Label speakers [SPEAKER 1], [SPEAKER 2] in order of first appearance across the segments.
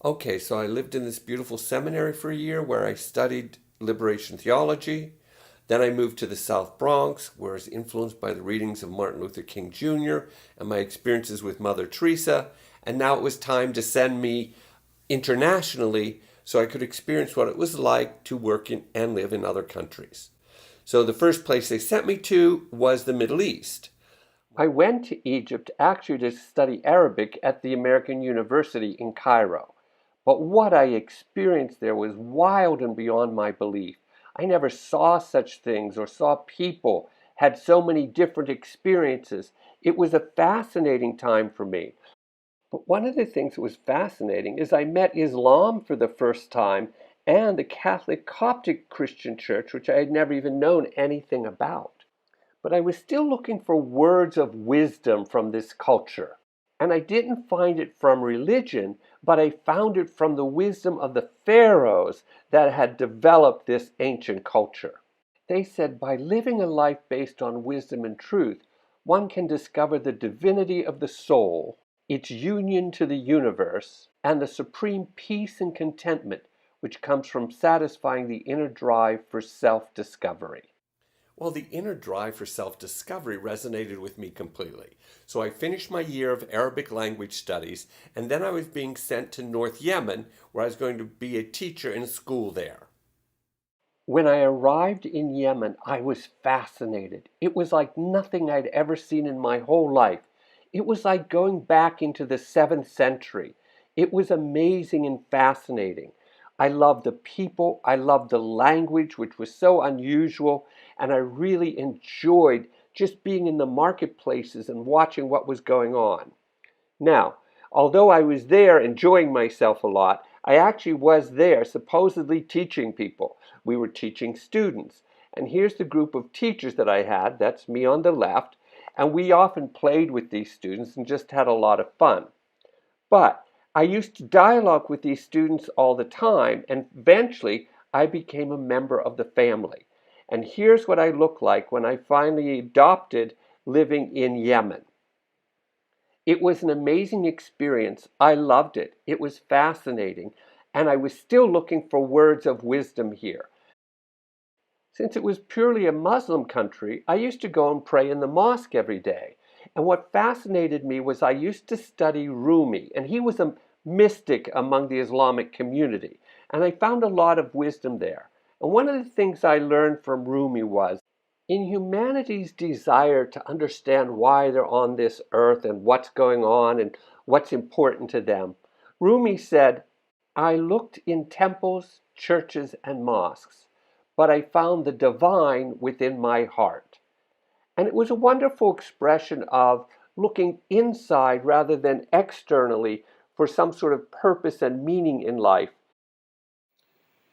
[SPEAKER 1] Okay, so I lived in this beautiful seminary for a year where I studied liberation theology. Then I moved to the South Bronx, where I was influenced by the readings of Martin Luther King Jr. and my experiences with Mother Teresa. And now it was time to send me internationally so I could experience what it was like to work in and live in other countries. So the first place they sent me to was the Middle East. I went to Egypt actually to study Arabic at the American University in Cairo. But what I experienced there was wild and beyond my belief. I never saw such things or saw people had so many different experiences. It was a fascinating time for me. But one of the things that was fascinating is I met Islam for the first time and the Catholic Coptic Christian Church, which I had never even known anything about. But I was still looking for words of wisdom from this culture. And I didn't find it from religion, but I found it from the wisdom of the pharaohs that had developed this ancient culture. They said by living a life based on wisdom and truth, one can discover the divinity of the soul, its union to the universe, and the supreme peace and contentment which comes from satisfying the inner drive for self-discovery. Well, the inner drive for self-discovery resonated with me completely. So I finished my year of Arabic language studies, and then I was being sent to North Yemen, where I was going to be a teacher in a school there. When I arrived in Yemen, I was fascinated. It was like nothing I'd ever seen in my whole life. It was like going back into the 7th century. It was amazing and fascinating. I loved the people, I loved the language, which was so unusual, and I really enjoyed just being in the marketplaces and watching what was going on. Now, although I was there enjoying myself a lot, I actually was there supposedly teaching people. We were teaching students. And here's the group of teachers that I had, that's me on the left, and we often played with these students and just had a lot of fun. But I used to dialogue with these students all the time, and eventually I became a member of the family. And here's what I looked like when I finally adopted living in Yemen. It was an amazing experience. I loved it. It was fascinating. And I was still looking for words of wisdom here. Since it was purely a Muslim country, I used to go and pray in the mosque every day. And what fascinated me was I used to study Rumi, and he was a mystic among the Islamic community. And I found a lot of wisdom there. And one of the things I learned from Rumi was in humanity's desire to understand why they're on this earth and what's going on and what's important to them, Rumi said, I looked in temples, churches, and mosques, but I found the divine within my heart. And it was a wonderful expression of looking inside rather than externally for some sort of purpose and meaning in life.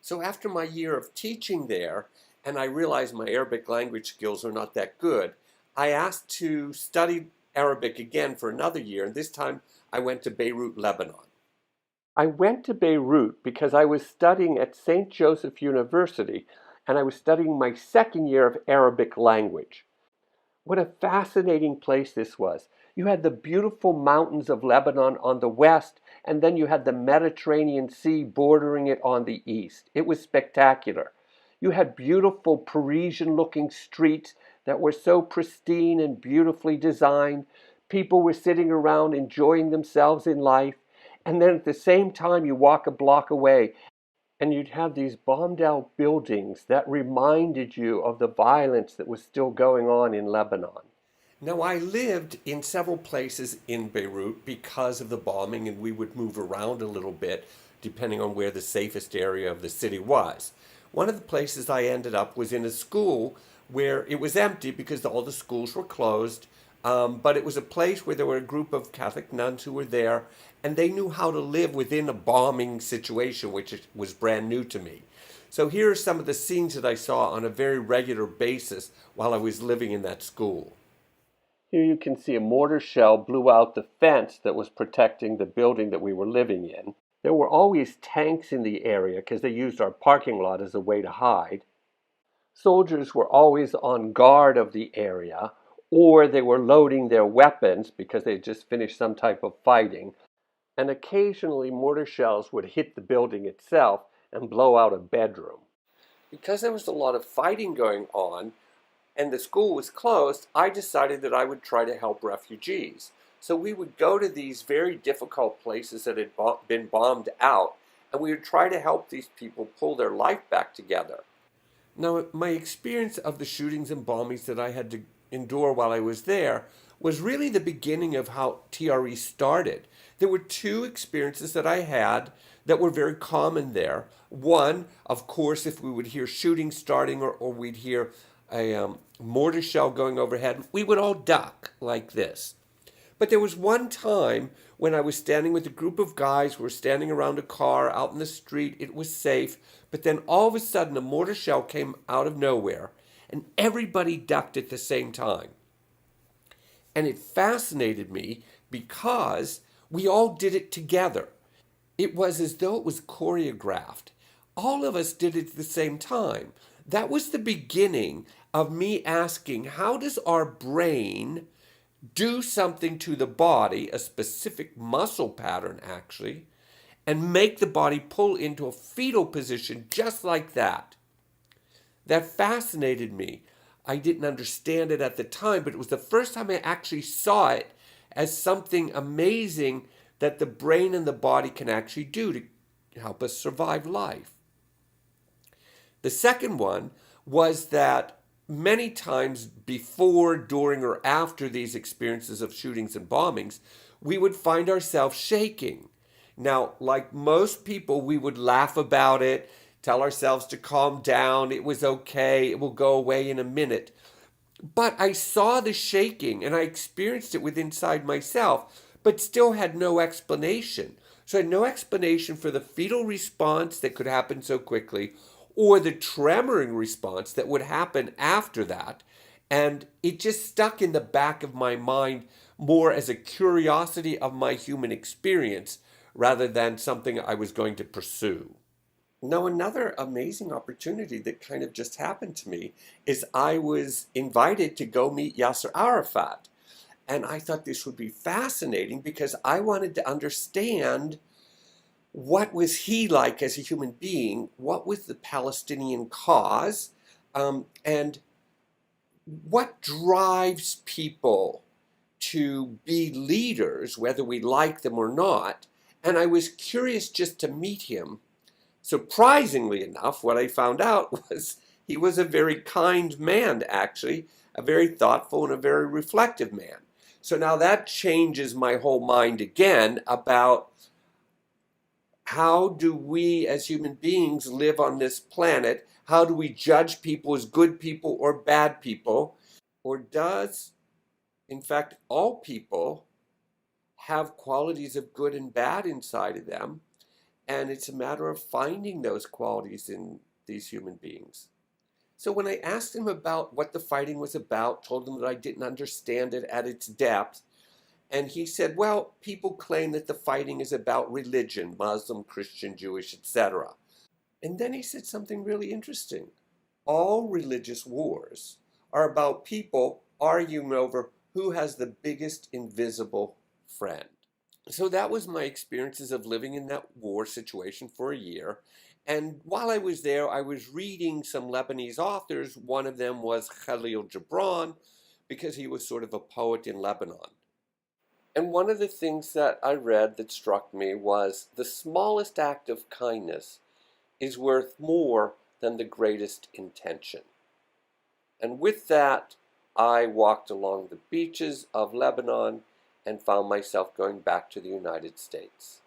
[SPEAKER 1] So after my year of teaching there, and I realized my Arabic language skills are not that good, I asked to study Arabic again for another year, and this time I went to Beirut, Lebanon. I went to Beirut because I was studying at St. Joseph University, and I was studying my second year of Arabic language. What a fascinating place this was. You had the beautiful mountains of Lebanon on the west, and then you had the Mediterranean Sea bordering it on the east. It was spectacular. You had beautiful Parisian-looking streets that were so pristine and beautifully designed. People were sitting around enjoying themselves in life. And then at the same time, you walk a block away, and you'd have these bombed out buildings that reminded you of the violence that was still going on in Lebanon. Now, I lived in several places in Beirut because of the bombing, and we would move around a little bit depending on where the safest area of the city was. One of the places I ended up was in a school where it was empty because all the schools were closed, but it was a place where there were a group of Catholic nuns who were there, and they knew how to live within a bombing situation, which was brand new to me. So here are some of the scenes that I saw on a very regular basis while I was living in that school. Here you can see a mortar shell blew out the fence that was protecting the building that we were living in. There were always tanks in the area because they used our parking lot as a way to hide. Soldiers were always on guard of the area, or they were loading their weapons because they had just finished some type of fighting. and occasionally mortar shells would hit the building itself and blow out a bedroom. Because there was a lot of fighting going on and the school was closed, I decided that I would try to help refugees. So we would go to these very difficult places that had been bombed out, and we would try to help these people pull their life back together. Now, my experience of the shootings and bombings that I had to endure while I was there was really the beginning of how TRE started. There were two experiences that I had that were very common there. One, of course, if we would hear shooting starting or we'd hear a mortar shell going overhead, we would all duck like this. But there was one time when I was standing with a group of guys, we were standing around a car out in the street, it was safe, but then all of a sudden a mortar shell came out of nowhere and everybody ducked at the same time. And it fascinated me because we all did it together. It was as though it was choreographed. All of us did it at the same time. That was the beginning of me asking, how does our brain do something to the body, a specific muscle pattern actually, and make the body pull into a fetal position just like that? That fascinated me. I didn't understand it at the time, but it was the first time I actually saw it as something amazing that the brain and the body can actually do to help us survive life. The second one was that many times before, during, or after these experiences of shootings and bombings, we would find ourselves shaking. Now, like most people, we would laugh about it, tell ourselves to calm down, it was okay, it will go away in a minute. But I saw the shaking and I experienced it within inside myself, but still had no explanation. So I had no explanation for the fetal response that could happen so quickly, or the tremoring response that would happen after that. And it just stuck in the back of my mind more as a curiosity of my human experience rather than something I was going to pursue. Now, another amazing opportunity that kind of just happened to me is I was invited to go meet Yasser Arafat. And I thought this would be fascinating because I wanted to understand what was he like as a human being, what was the Palestinian cause, and what drives people to be leaders, whether we like them or not. And I was curious just to meet him. Surprisingly enough, what I found out was he was a very kind man, actually, a very thoughtful and a very reflective man. So now that changes my whole mind again about how do we as human beings live on this planet? How do we judge people as good people or bad people? Or does, in fact, all people have qualities of good and bad inside of them? And it's a matter of finding those qualities in these human beings. So when I asked him about what the fighting was about, told him that I didn't understand it at its depth, and he said, well, people claim that the fighting is about religion, Muslim, Christian, Jewish, etc. And then he said something really interesting. All religious wars are about people arguing over who has the biggest invisible friend. So that was my experiences of living in that war situation for a year. And while I was there, I was reading some Lebanese authors. One of them was Khalil Gibran, because he was sort of a poet in Lebanon. And one of the things that I read that struck me was the smallest act of kindness is worth more than the greatest intention. And with that, I walked along the beaches of Lebanon and found myself going back to the United States.